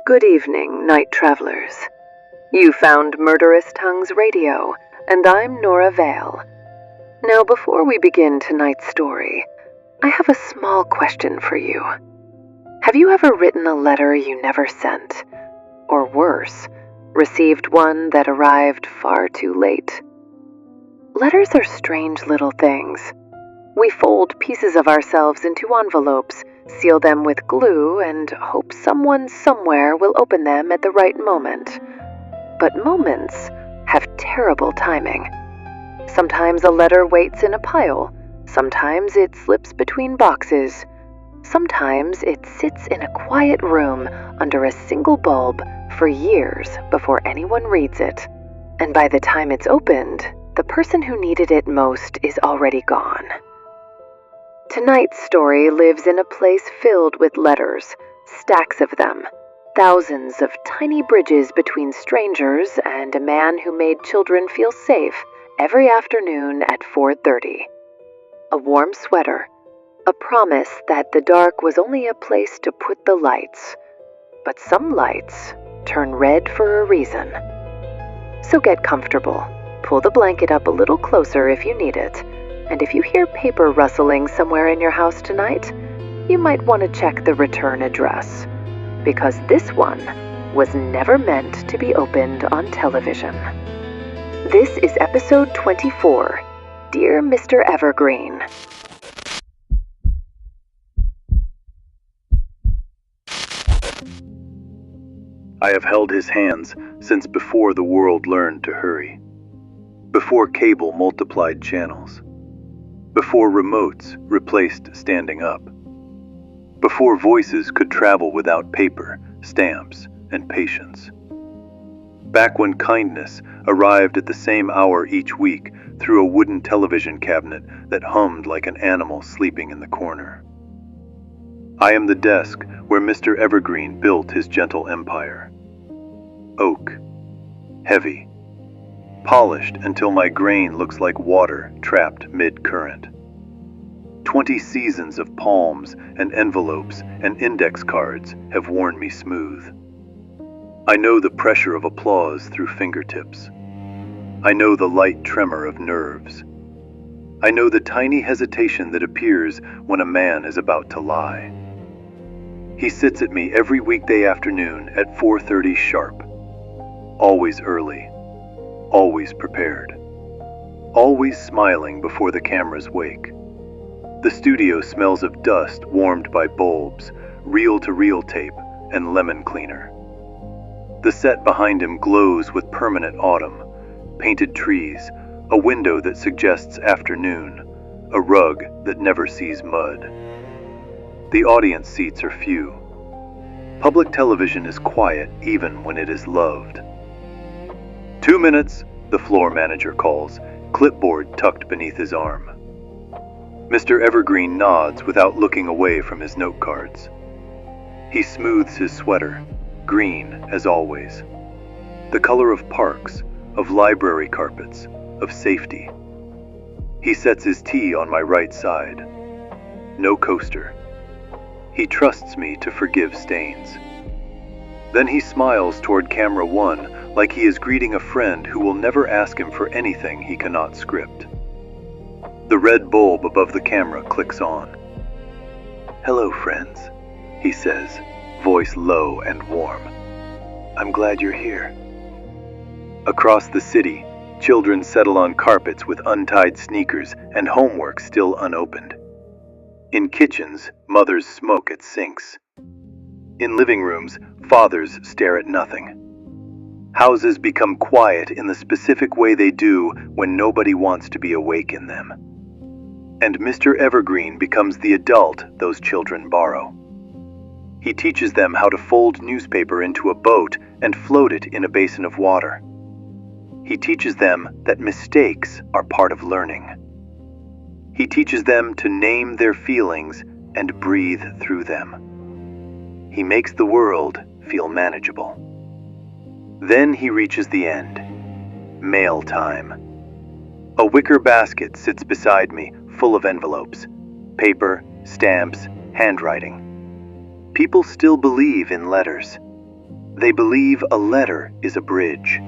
Good evening, night travelers. You found Murderous Tongues Radio, and I'm Nora Vale. Now, before we begin tonight's story, I have a small question for you. Have you ever written a letter you never sent? Or worse, received one that arrived far too late? Letters are strange little things. We fold pieces of ourselves into envelopes, seal them with glue, and hope someone somewhere will open them at the right moment. But moments have terrible timing. Sometimes a letter waits in a pile. Sometimes it slips between boxes. Sometimes it sits in a quiet room under a single bulb for years before anyone reads it. And by the time it's opened, the person who needed it most is already gone. Tonight's story lives in a place filled with letters, stacks of them, thousands of tiny bridges between strangers and a man who made children feel safe every afternoon at 4:30. A warm sweater, a promise that the dark was only a place to put the lights. But some lights turn red for a reason. So get comfortable, pull the blanket up a little closer if you need it, and if you hear paper rustling somewhere in your house tonight, you might want to check the return address, because this one was never meant to be opened on television. This is episode 24, Dear Mr. Evergreen. I have held his hands since before the world learned to hurry, before cable multiplied channels, before remotes replaced standing up, before voices could travel without paper, stamps, and patience. Back when kindness arrived at the same hour each week through a wooden television cabinet that hummed like an animal sleeping in the corner. I am the desk where Mr. Evergreen built his gentle empire. Oak, heavy, polished until my grain looks like water trapped mid-current. 20 seasons of palms and envelopes and index cards have worn me smooth. I know the pressure of applause through fingertips. I know the light tremor of nerves. I know the tiny hesitation that appears when a man is about to lie. He sits at me every weekday afternoon at 4:30 sharp. Always early, always prepared, always smiling before the cameras wake. The studio smells of dust warmed by bulbs, reel-to-reel tape, and lemon cleaner. The set behind him glows with permanent autumn, painted trees, a window that suggests afternoon, a rug that never sees mud. The audience seats are few. Public television is quiet even when it is loved. 2 minutes, the floor manager calls, clipboard tucked beneath his arm. Mr. Evergreen nods without looking away from his note cards. He smooths his sweater, green as always. The color of parks, of library carpets, of safety. He sets his tea on my right side. No coaster. He trusts me to forgive stains. Then he smiles toward camera one like he is greeting a friend who will never ask him for anything he cannot script. The red bulb above the camera clicks on. "Hello, friends," he says, voice low and warm. "I'm glad you're here." Across the city, children settle on carpets with untied sneakers and homework still unopened. In kitchens, mothers smoke at sinks. In living rooms, fathers stare at nothing. Houses become quiet in the specific way they do when nobody wants to be awake in them. And Mr. Evergreen becomes the adult those children borrow. He teaches them how to fold newspaper into a boat and float it in a basin of water. He teaches them that mistakes are part of learning. He teaches them to name their feelings and breathe through them. He makes the world feel manageable. Then he reaches the end. Mail time. A wicker basket sits beside me, full of envelopes, paper, stamps, handwriting. People still believe in letters. They believe a letter is a bridge.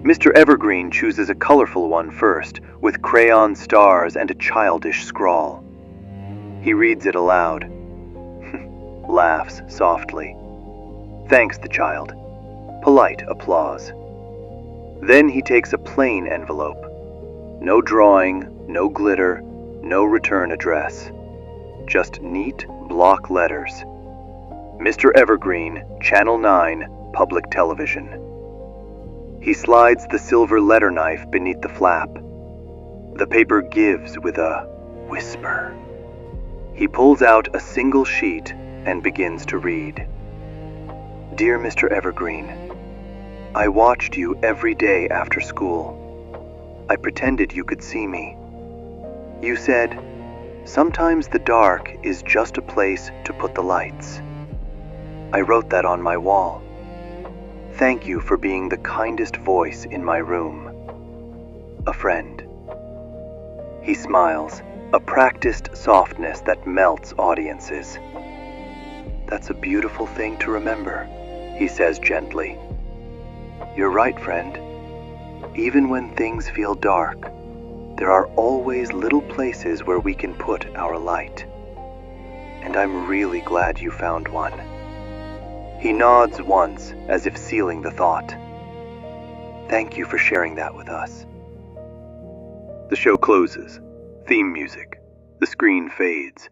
Mr. Evergreen chooses a colorful one first, with crayon stars and a childish scrawl. He reads it aloud, laughs softly, thanks the child. Polite applause. Then he takes a plain envelope. No drawing, no glitter, no return address. Just neat block letters. Mr. Evergreen, Channel 9, Public Television. He slides the silver letter knife beneath the flap. The paper gives with a whisper. He pulls out a single sheet and begins to read. Dear Mr. Evergreen, I watched you every day after school. I pretended you could see me. You said, sometimes the dark is just a place to put the lights. I wrote that on my wall. Thank you for being the kindest voice in my room. A friend. He smiles, a practiced softness that melts audiences. That's a beautiful thing to remember, he says gently. You're right, friend. Even when things feel dark, there are always little places where we can put our light. And I'm really glad you found one. He nods once, as if sealing the thought. Thank you for sharing that with us. The show closes. Theme music. The screen fades.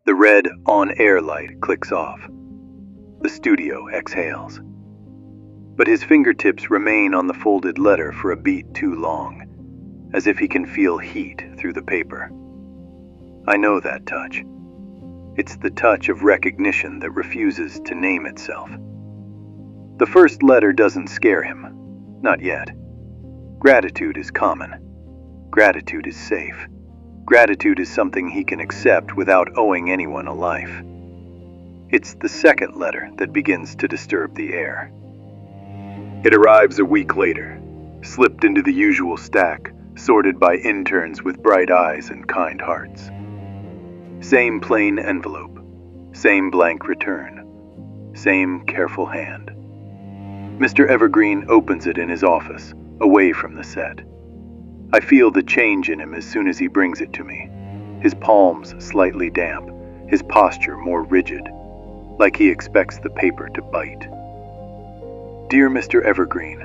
The red on-air light clicks off. The studio exhales. But his fingertips remain on the folded letter for a beat too long, as if he can feel heat through the paper. I know that touch. It's the touch of recognition that refuses to name itself. The first letter doesn't scare him. Not yet. Gratitude is common. Gratitude is safe. Gratitude is something he can accept without owing anyone a life. It's the second letter that begins to disturb the air. It arrives a week later, slipped into the usual stack, sorted by interns with bright eyes and kind hearts. Same plain envelope, same blank return, same careful hand. Mr. Evergreen opens it in his office, away from the set. I feel the change in him as soon as he brings it to me. His palms slightly damp, his posture more rigid, like he expects the paper to bite. Dear Mr. Evergreen,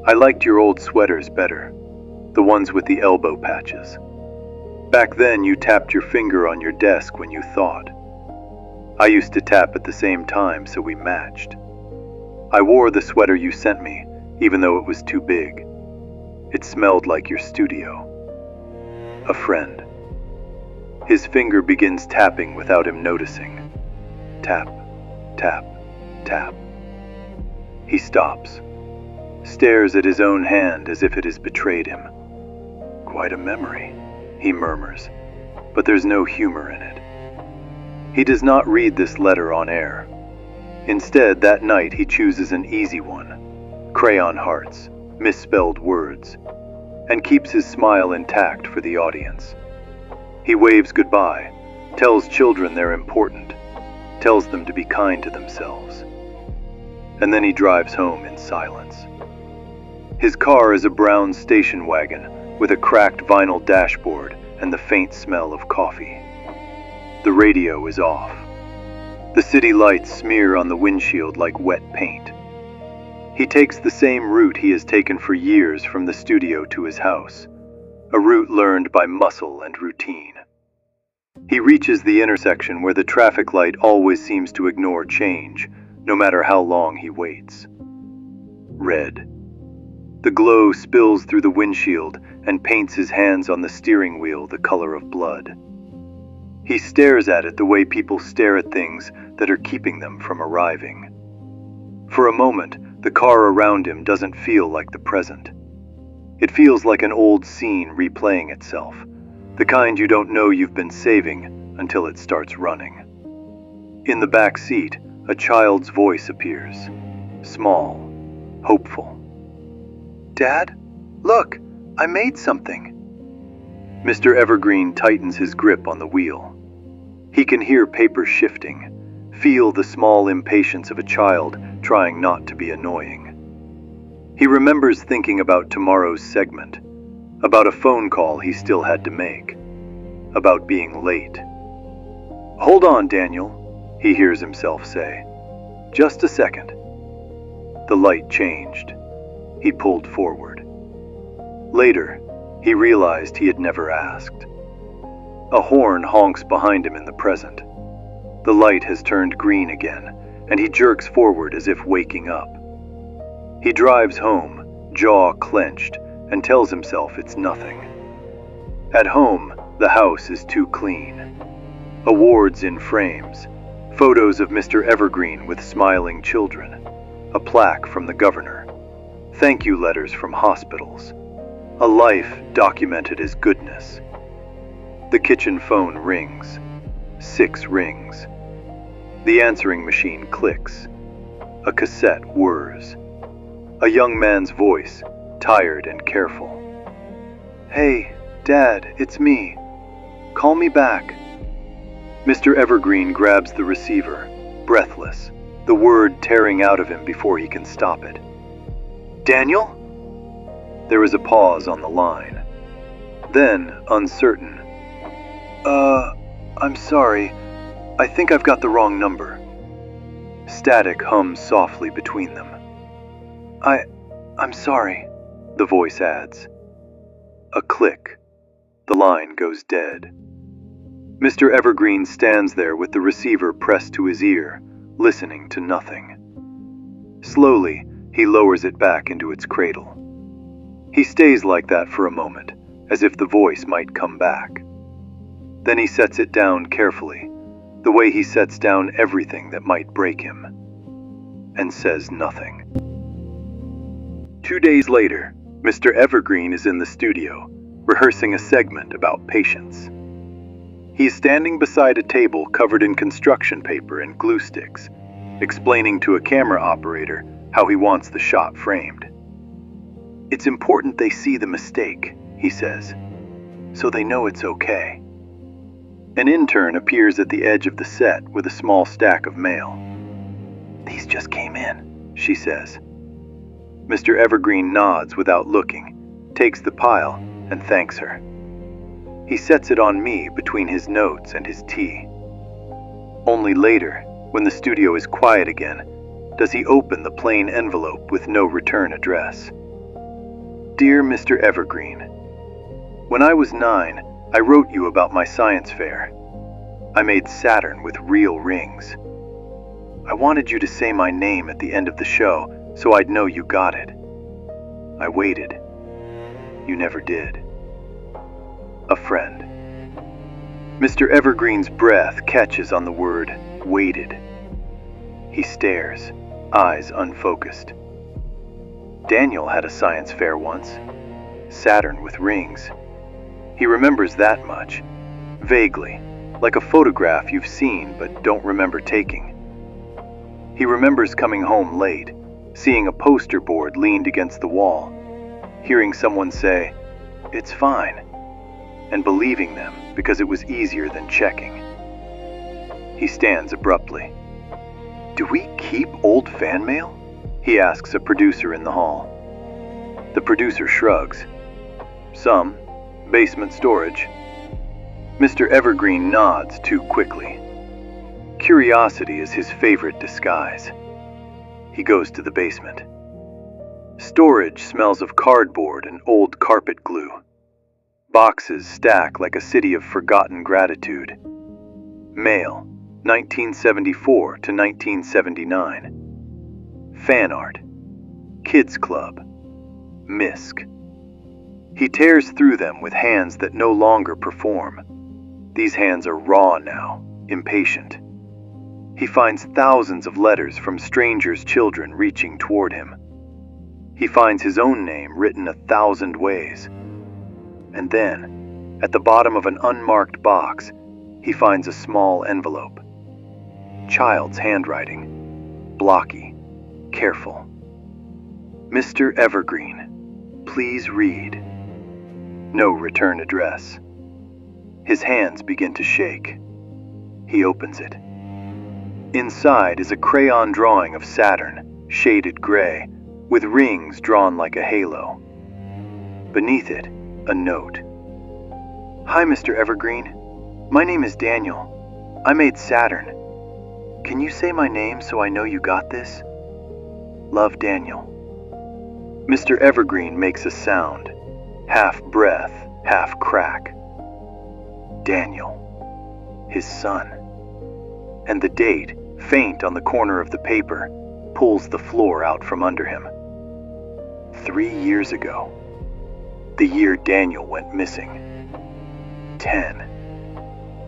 I liked your old sweaters better, the ones with the elbow patches. Back then you tapped your finger on your desk when you thought. I used to tap at the same time, so we matched. I wore the sweater you sent me, even though it was too big. It smelled like your studio. A friend. His finger begins tapping without him noticing. Tap, tap, tap. He stops, stares at his own hand as if it has betrayed him. Quite a memory, he murmurs, but there's no humor in it. He does not read this letter on air. Instead, that night he chooses an easy one, crayon hearts, misspelled words, and keeps his smile intact for the audience. He waves goodbye, tells children they're important, tells them to be kind to themselves. And then he drives home in silence. His car is a brown station wagon with a cracked vinyl dashboard and the faint smell of coffee. The radio is off. The city lights smear on the windshield like wet paint. He takes the same route he has taken for years from the studio to his house, a route learned by muscle and routine. He reaches the intersection where the traffic light always seems to ignore change, no matter how long he waits. Red. The glow spills through the windshield and paints his hands on the steering wheel the color of blood. He stares at it the way people stare at things that are keeping them from arriving. For a moment, the car around him doesn't feel like the present. It feels like an old scene replaying itself, the kind you don't know you've been saving until it starts running. In the back seat, a child's voice appears, small, hopeful. Dad, look, I made something. Mr. Evergreen tightens his grip on the wheel. He can hear paper shifting, feel the small impatience of a child trying not to be annoying. He remembers thinking about tomorrow's segment, about a phone call he still had to make, about being late. "Hold on, Daniel," he hears himself say. "Just a second." The light changed. He pulled forward. Later, he realized he had never asked. A horn honks behind him in the present. The light has turned green again, and he jerks forward as if waking up. He drives home, jaw clenched, and tells himself it's nothing. At home, the house is too clean. Awards in frames, photos of Mr. Evergreen with smiling children, a plaque from the governor, thank you letters from hospitals, a life documented as goodness. The kitchen phone rings. 6 rings. The answering machine clicks. A cassette whirs. A young man's voice, tired and careful. "Hey, Dad, it's me. Call me back." Mr. Evergreen grabs the receiver, breathless, the word tearing out of him before he can stop it. "Daniel?" There is a pause on the line. Then, uncertain, I'm sorry. I think I've got the wrong number." Static hums softly between them. I'm sorry," the voice adds. A click. The line goes dead. Mr. Evergreen stands there with the receiver pressed to his ear, listening to nothing. Slowly, he lowers it back into its cradle. He stays like that for a moment, as if the voice might come back. Then he sets it down carefully, the way he sets down everything that might break him, and says nothing. 2 days later, Mr. Evergreen is in the studio, rehearsing a segment about patience. He is standing beside a table covered in construction paper and glue sticks, explaining to a camera operator how he wants the shot framed. "It's important they see the mistake," he says, "so they know it's okay." An intern appears at the edge of the set with a small stack of mail. "These just came in," she says. Mr. Evergreen nods without looking, takes the pile, and thanks her. He sets it on me between his notes and his tea. Only later, when the studio is quiet again, does he open the plain envelope with no return address. "Dear Mr. Evergreen, when I was 9, I wrote you about my science fair. I made Saturn with real rings. I wanted you to say my name at the end of the show so I'd know you got it. I waited. You never did. A friend." Mr. Evergreen's breath catches on the word waited. He stares, eyes unfocused. Daniel had a science fair once. Saturn with rings. He remembers that much, vaguely, like a photograph you've seen but don't remember taking. He remembers coming home late, seeing a poster board leaned against the wall, hearing someone say, "It's fine," and believing them because it was easier than checking. He stands abruptly. "Do we keep old fan mail?" he asks a producer in the hall. The producer shrugs. "Some. Basement storage." Mr. Evergreen nods too quickly. Curiosity is his favorite disguise. He goes to the basement. Storage smells of cardboard and old carpet glue. Boxes stack like a city of forgotten gratitude. Mail, 1974 to 1979. Fan art. Kids Club. Misc. He tears through them with hands that no longer perform. These hands are raw now, impatient. He finds thousands of letters from strangers' children reaching toward him. He finds his own name written 1,000 ways. And then, at the bottom of an unmarked box, he finds a small envelope. Child's handwriting. Blocky. Careful. "Mr. Evergreen, please read." No return address. His hands begin to shake. He opens it. Inside is a crayon drawing of Saturn, shaded gray, with rings drawn like a halo. Beneath it, a note. "Hi, Mr. Evergreen. My name is Daniel. I made Saturn. Can you say my name so I know you got this? Love, Daniel." Mr. Evergreen makes a sound, half breath, half crack. Daniel. His son. And the date, faint on the corner of the paper, pulls the floor out from under him. 3 years ago. The year Daniel went missing. 10.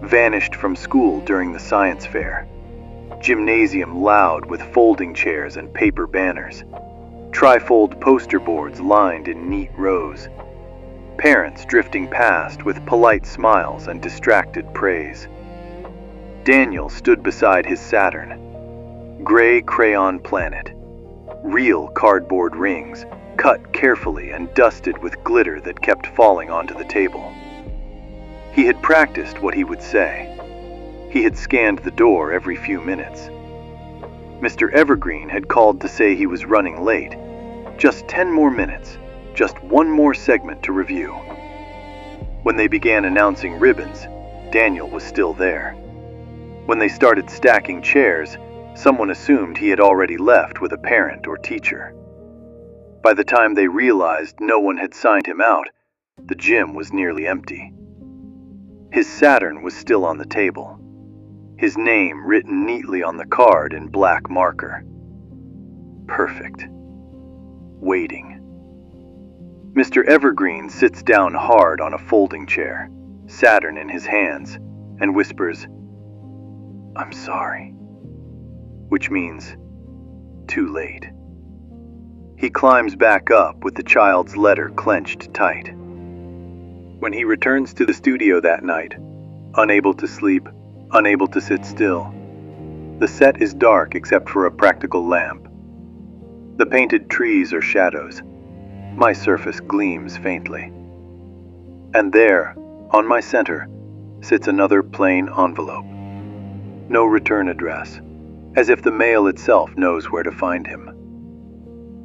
Vanished from school during the science fair. Gymnasium loud with folding chairs and paper banners. Trifold poster boards lined in neat rows. Parents drifting past with polite smiles and distracted praise. Daniel stood beside his Saturn. Gray crayon planet. Real cardboard rings, cut carefully and dusted with glitter that kept falling onto the table. He had practiced what he would say. He had scanned the door every few minutes. Mr. Evergreen had called to say he was running late. Just 10 more minutes, just one more segment to review. When they began announcing ribbons, Daniel was still there. When they started stacking chairs, someone assumed he had already left with a parent or teacher. By the time they realized no one had signed him out, the gym was nearly empty. His Saturn was still on the table, his name written neatly on the card in black marker. Perfect. Waiting. Mr. Evergreen sits down hard on a folding chair, Saturn in his hands, and whispers, "I'm sorry," which means too late. He climbs back up with the child's letter clenched tight. When he returns to the studio that night, unable to sleep, unable to sit still, the set is dark except for a practical lamp. The painted trees are shadows. My surface gleams faintly. And there, on my center, sits another plain envelope. No return address, as if the mail itself knows where to find him.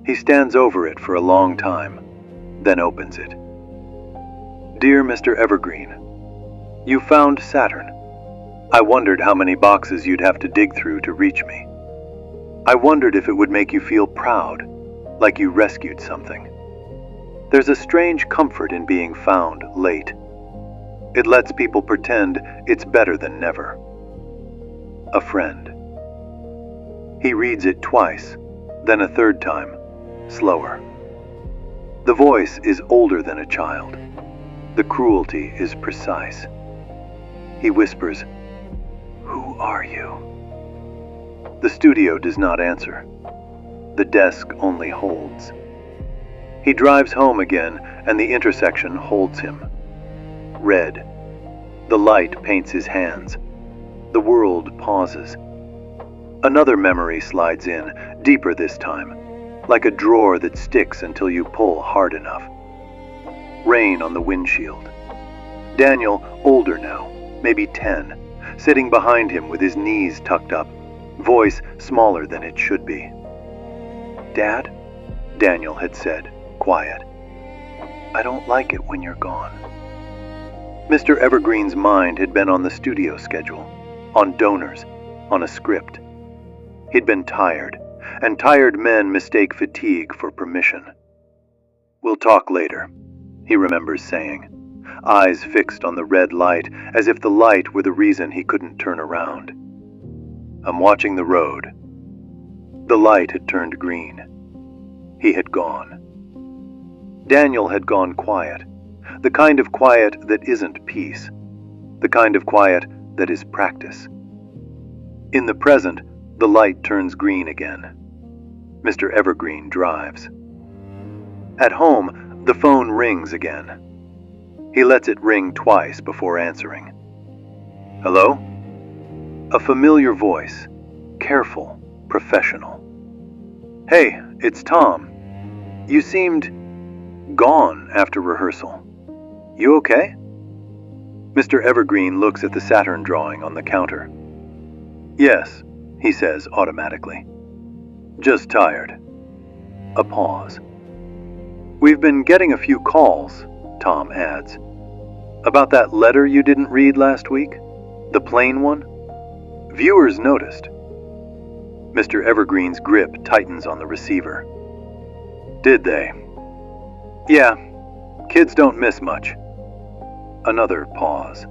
He stands over it for a long time, then opens it. "Dear Mr. Evergreen, you found Saturn. I wondered how many boxes you'd have to dig through to reach me. I wondered if it would make you feel proud, like you rescued something. There's a strange comfort in being found late. It lets people pretend it's better than never. A friend." He reads it twice, then a third time, slower. The voice is older than a child. The cruelty is precise. He whispers, "Who are you?" The studio does not answer. The desk only holds. He drives home again, and the intersection holds him. Red. The light paints his hands. The world pauses. Another memory slides in, deeper this time, like a drawer that sticks until you pull hard enough. Rain on the windshield. Daniel, older now, maybe 10, sitting behind him with his knees tucked up, voice smaller than it should be. "Dad?" Daniel had said, quiet. "I don't like it when you're gone." Mr. Evergreen's mind had been on the studio schedule, on donors, on a script. He'd been tired, and tired men mistake fatigue for permission. "We'll talk later," he remembers saying, eyes fixed on the red light as if the light were the reason he couldn't turn around. "I'm watching the road." The light had turned green. He had gone. Daniel had gone quiet, the kind of quiet that isn't peace, the kind of quiet that is practice. In the present, the light turns green again. Mr. Evergreen drives. At home, the phone rings again. He lets it ring twice before answering. "Hello?" A familiar voice, careful, professional. "Hey, it's Tom. You seemed gone after rehearsal. You okay?" Mr. Evergreen looks at the Saturn drawing on the counter. "Yes," he says automatically. Just tired. A pause. We've been getting a few calls, Tom adds. About that letter you didn't read last week? The plain one? Viewers noticed. Mr. Evergreen's grip tightens on the receiver. Did they? Yeah, kids don't miss much. Another pause.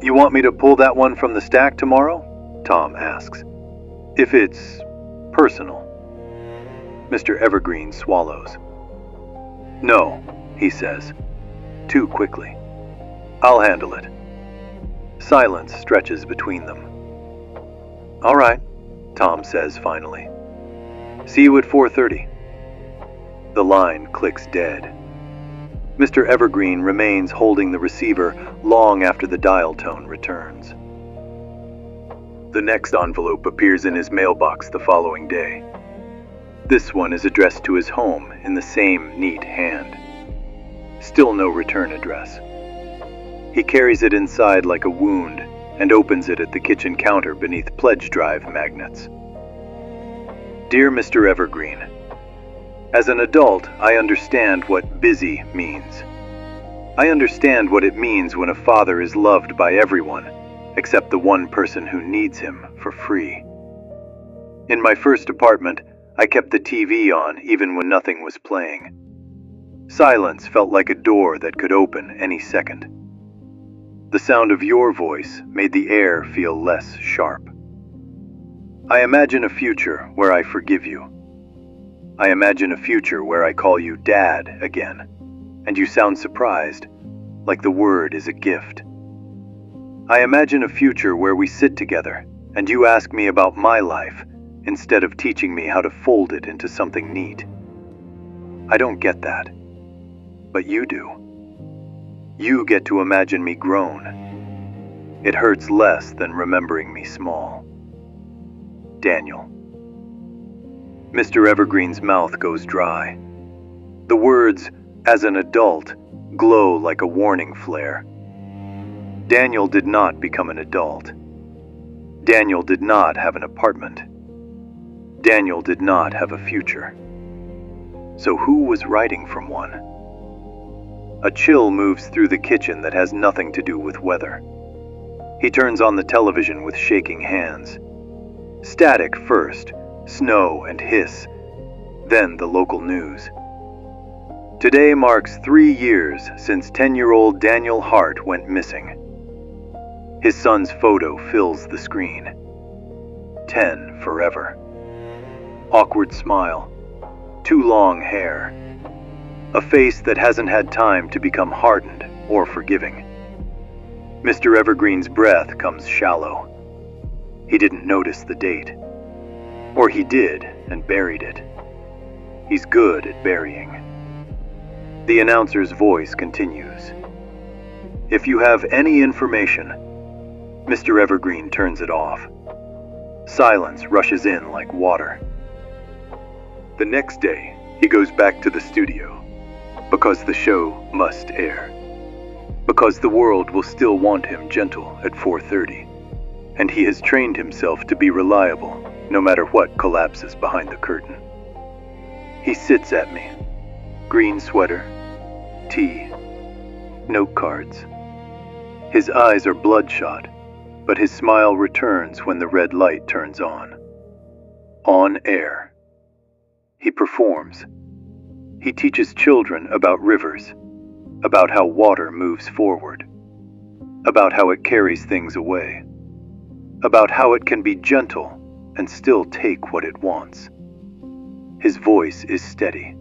You want me to pull that one from the stack tomorrow? Tom asks. If it's personal. Mr. Evergreen swallows. No, he says, too quickly. I'll handle it. Silence stretches between them. All right, Tom says finally. See you at 4:30. The line clicks dead. Mr. Evergreen remains holding the receiver long after the dial tone returns. The next envelope appears in his mailbox the following day. This one is addressed to his home in the same neat hand. Still no return address. He carries it inside like a wound and opens it at the kitchen counter beneath pledge drive magnets. Dear Mr. Evergreen, as an adult, I understand what busy means. I understand what it means when a father is loved by everyone, except the one person who needs him for free. In my first apartment, I kept the TV on even when nothing was playing. Silence felt like a door that could open any second. The sound of your voice made the air feel less sharp. I imagine a future where I forgive you. I imagine a future where I call you Dad again, and you sound surprised, like the word is a gift. I imagine a future where we sit together, and you ask me about my life, instead of teaching me how to fold it into something neat. I don't get that, but you do. You get to imagine me grown. It hurts less than remembering me small. Daniel. Mr. Evergreen's mouth goes dry. The words, as an adult, glow like a warning flare. Daniel did not become an adult. Daniel did not have an apartment. Daniel did not have a future. So who was writing from one? A chill moves through the kitchen that has nothing to do with weather. He turns on the television with shaking hands. Static first, snow and hiss, then the local news. Today marks 3 years since 10-year-old Daniel Hart went missing. His son's photo fills the screen. 10 forever. Awkward smile. Too long hair. A face that hasn't had time to become hardened or forgiving. Mr. Evergreen's breath comes shallow. He didn't notice the date. Or he did and buried it. He's good at burying. The announcer's voice continues. If you have any information, Mr. Evergreen turns it off. Silence rushes in like water. The next day, he goes back to the studio, because the show must air. Because the world will still want him gentle at 4:30, and he has trained himself to be reliable, no matter what collapses behind the curtain. He sits at me. Green sweater, tea, note cards. His eyes are bloodshot, but his smile returns when the red light turns on. On air. He performs. He teaches children about rivers, about how water moves forward, about how it carries things away, about how it can be gentle and still take what it wants. His voice is steady.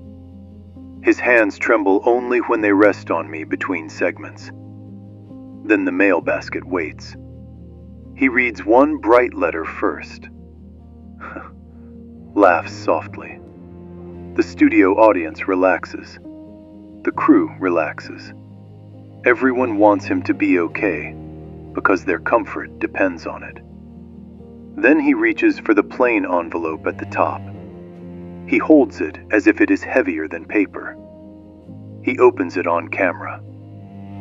His hands tremble only when they rest on me between segments. Then the mail basket waits. He reads one bright letter first. Laughs softly. The studio audience relaxes. The crew relaxes. Everyone wants him to be okay, because their comfort depends on it. Then he reaches for the plain envelope at the top. He holds it as if it is heavier than paper. He opens it on camera,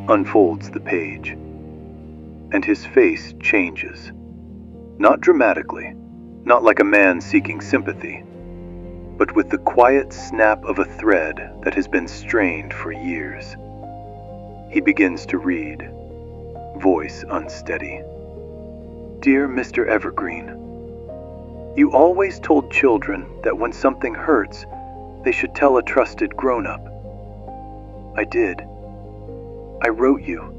unfolds the page, and his face changes. Not dramatically, not like a man seeking sympathy, but with the quiet snap of a thread that has been strained for years. He begins to read, voice unsteady. Dear Mr. Evergreen, you always told children that when something hurts, they should tell a trusted grown-up. I did. I wrote you.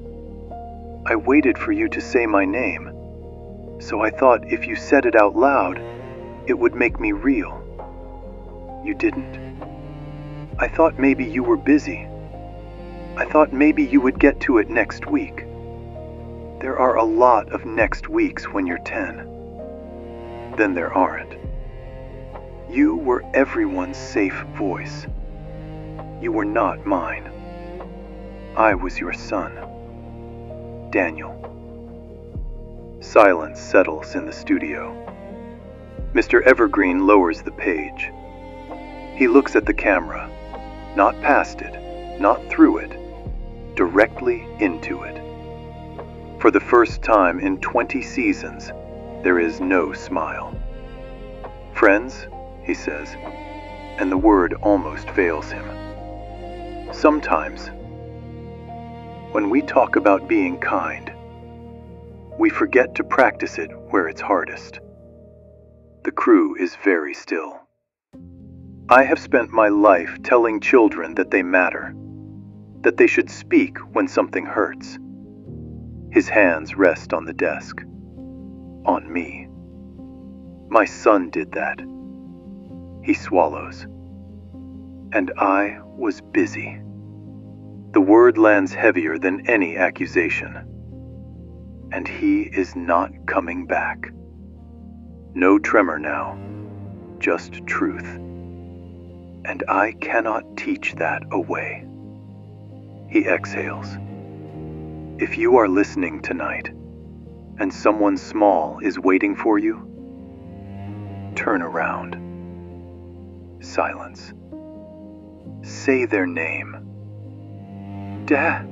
I waited for you to say my name, so I thought if you said it out loud, it would make me real. You didn't. I thought maybe you were busy. I thought maybe you would get to it next week. There are a lot of next weeks when you're 10. Then there aren't. You were everyone's safe voice. You were not mine. I was your son, Daniel. Silence settles in the studio. Mr. Evergreen lowers the page. He looks at the camera, not past it, not through it, directly into it. For the first time in 20 seasons, there is no smile. Friends, he says, and the word almost fails him. Sometimes, when we talk about being kind, we forget to practice it where it's hardest. The crew is very still. I have spent my life telling children that they matter, that they should speak when something hurts. His hands rest on the desk. On me. My son did that. He swallows. And I was busy. The word lands heavier than any accusation. And he is not coming back. No tremor now, just truth. And I cannot teach that away. He exhales. If you are listening tonight, and someone small is waiting for you, turn around. Silence. Say their name. Dad.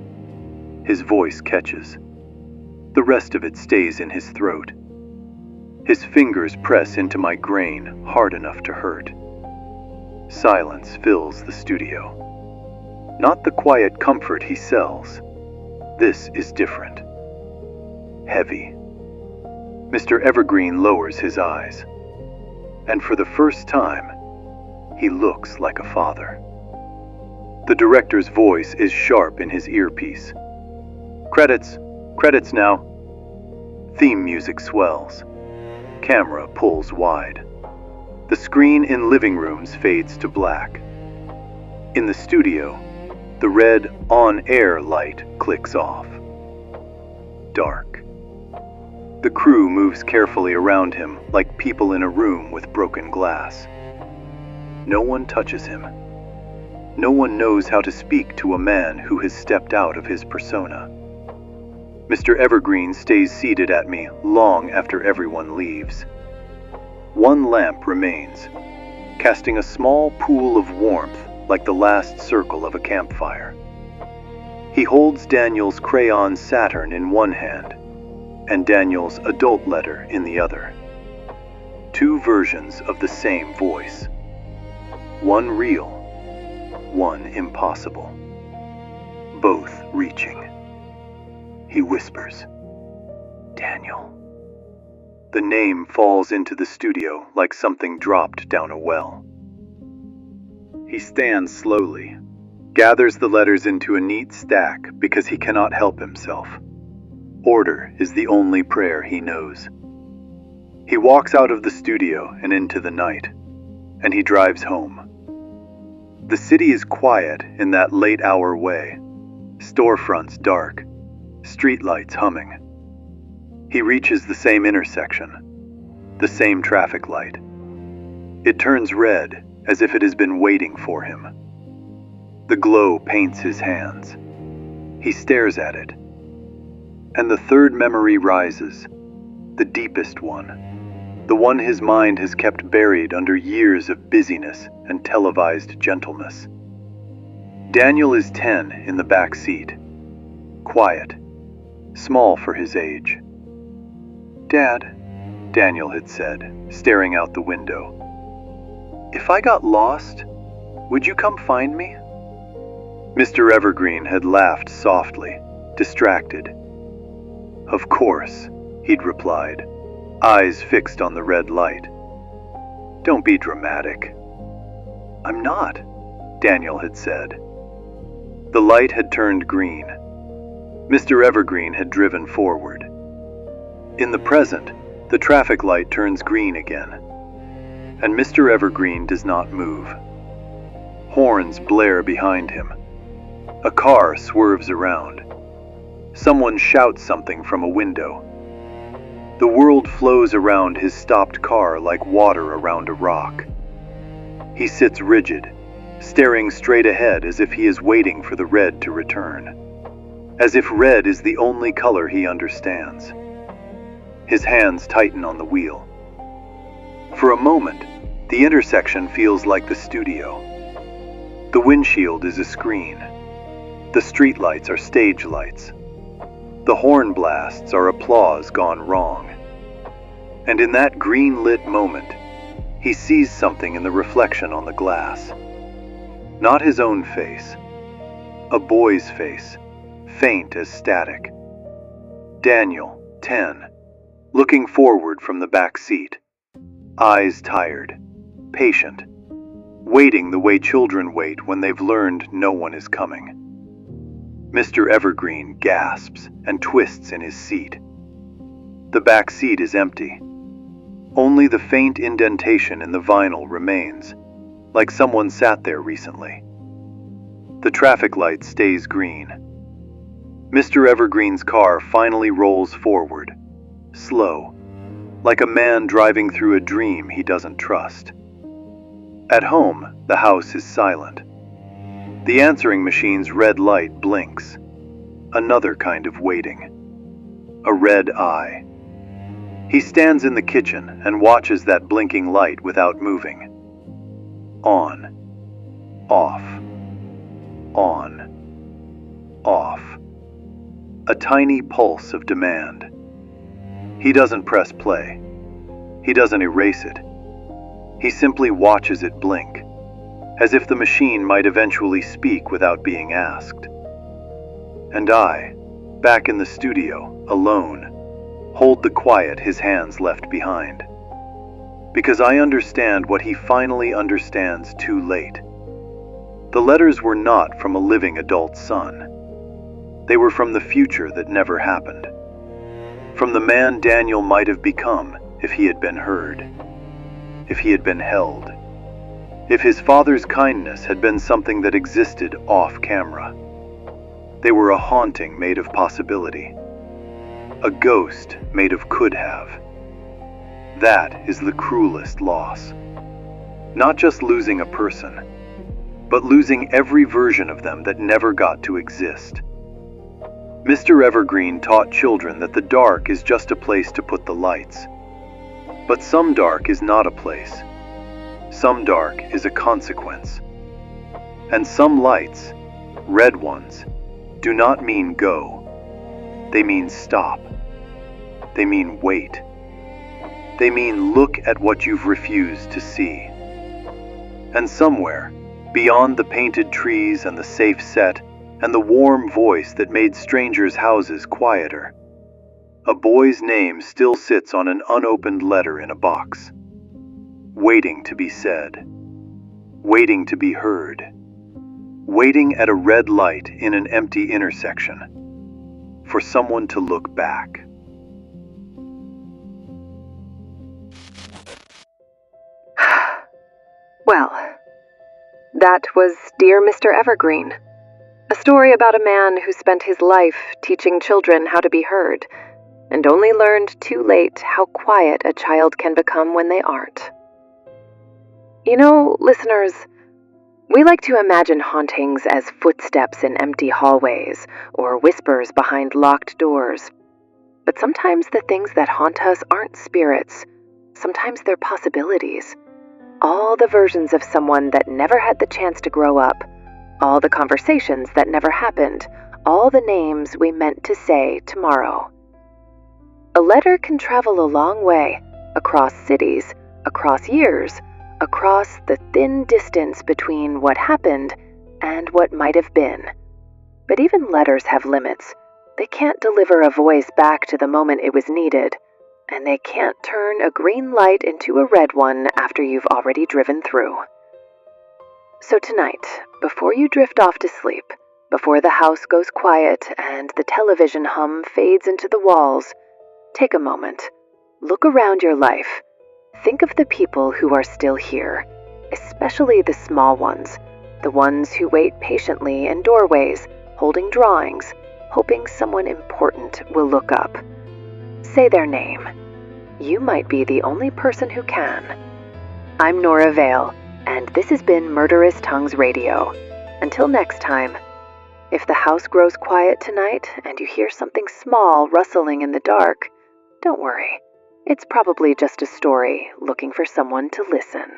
His voice catches. The rest of it stays in his throat. His fingers press into my grain hard enough to hurt. Silence fills the studio. Not the quiet comfort he sells. This is different. Heavy. Mr. Evergreen lowers his eyes. And for the first time, he looks like a father. The director's voice is sharp in his earpiece. Credits. Credits now. Theme music swells. Camera pulls wide. The screen in living rooms fades to black. In the studio, the red on-air light clicks off. Dark. The crew moves carefully around him like people in a room with broken glass. No one touches him. No one knows how to speak to a man who has stepped out of his persona. Mr. Evergreen stays seated at me long after everyone leaves. One lamp remains, casting a small pool of warmth like the last circle of a campfire. He holds Daniel's crayon Saturn in one hand and Daniel's adult letter in the other. Two versions of the same voice. One real, one impossible. Both reaching. He whispers, Daniel. The name falls into the studio like something dropped down a well. He stands slowly, gathers the letters into a neat stack because he cannot help himself. Order is the only prayer he knows. He walks out of the studio and into the night, and he drives home. The city is quiet in that late-hour way, storefronts dark, streetlights humming. He reaches the same intersection, the same traffic light. It turns red as if it has been waiting for him. The glow paints his hands. He stares at it. And the third memory rises, the deepest one, the one his mind has kept buried under years of busyness and televised gentleness. Daniel is 10 in the back seat, quiet, small for his age. Dad, Daniel had said, staring out the window. "If I got lost, would you come find me?" Mr. Evergreen had laughed softly, distracted. "Of course," he'd replied, eyes fixed on the red light. "Don't be dramatic." "I'm not," Daniel had said. The light had turned green. Mr. Evergreen had driven forward. In the present, the traffic light turns green again, and Mr. Evergreen does not move. Horns blare behind him. A car swerves around. Someone shouts something from a window. The world flows around his stopped car like water around a rock. He sits rigid, staring straight ahead as if he is waiting for the red to return. As if red is the only color he understands. His hands tighten on the wheel. For a moment, the intersection feels like the studio. The windshield is a screen. The streetlights are stage lights. The horn blasts are applause gone wrong. And in that green-lit moment, he sees something in the reflection on the glass. Not his own face. A boy's face, faint as static. Daniel, 10, looking forward from the back seat. Eyes tired, patient, waiting the way children wait when they've learned no one is coming. Mr. Evergreen gasps and twists in his seat. The back seat is empty. Only the faint indentation in the vinyl remains, like someone sat there recently. The traffic light stays green. Mr. Evergreen's car finally rolls forward, slow, like a man driving through a dream he doesn't trust. At home, the house is silent. The answering machine's red light blinks. Another kind of waiting. A red eye. He stands in the kitchen and watches that blinking light without moving. On. Off. On. Off. A tiny pulse of demand. He doesn't press play. He doesn't erase it. He simply watches it blink, as if the machine might eventually speak without being asked. And I, back in the studio, alone, hold the quiet his hands left behind. Because I understand what he finally understands too late. The letters were not from a living adult son. They were from the future that never happened. From the man Daniel might have become if he had been heard. If he had been held. If his father's kindness had been something that existed off camera. They were a haunting made of possibility. A ghost made of could have. That is the cruelest loss. Not just losing a person, but losing every version of them that never got to exist. Mr. Evergreen taught children that the dark is just a place to put the lights. But some dark is not a place. Some dark is a consequence. And some lights, red ones, do not mean go. They mean stop. They mean wait. They mean look at what you've refused to see. And somewhere, beyond the painted trees and the safe set and the warm voice that made strangers' houses quieter, a boy's name still sits on an unopened letter in a box, waiting to be said, waiting to be heard, waiting at a red light in an empty intersection, for someone to look back. Well, that was Dear Mr. Evergreen, a story about a man who spent his life teaching children how to be heard, and only learned too late how quiet a child can become when they aren't. You know, listeners, we like to imagine hauntings as footsteps in empty hallways or whispers behind locked doors. But sometimes the things that haunt us aren't spirits. Sometimes they're possibilities. All the versions of someone that never had the chance to grow up, all the conversations that never happened, all the names we meant to say tomorrow. A letter can travel a long way, across cities, across years, across the thin distance between what happened and what might have been. But even letters have limits. They can't deliver a voice back to the moment it was needed, and they can't turn a green light into a red one after you've already driven through. So tonight, before you drift off to sleep, before the house goes quiet and the television hum fades into the walls, take a moment. Look around your life. Think of the people who are still here, especially the small ones, the ones who wait patiently in doorways, holding drawings, hoping someone important will look up. Say their name. You might be the only person who can. I'm Nora Vale, and this has been Murderous Tongues Radio. Until next time, if the house grows quiet tonight and you hear something small rustling in the dark, don't worry. It's probably just a story looking for someone to listen.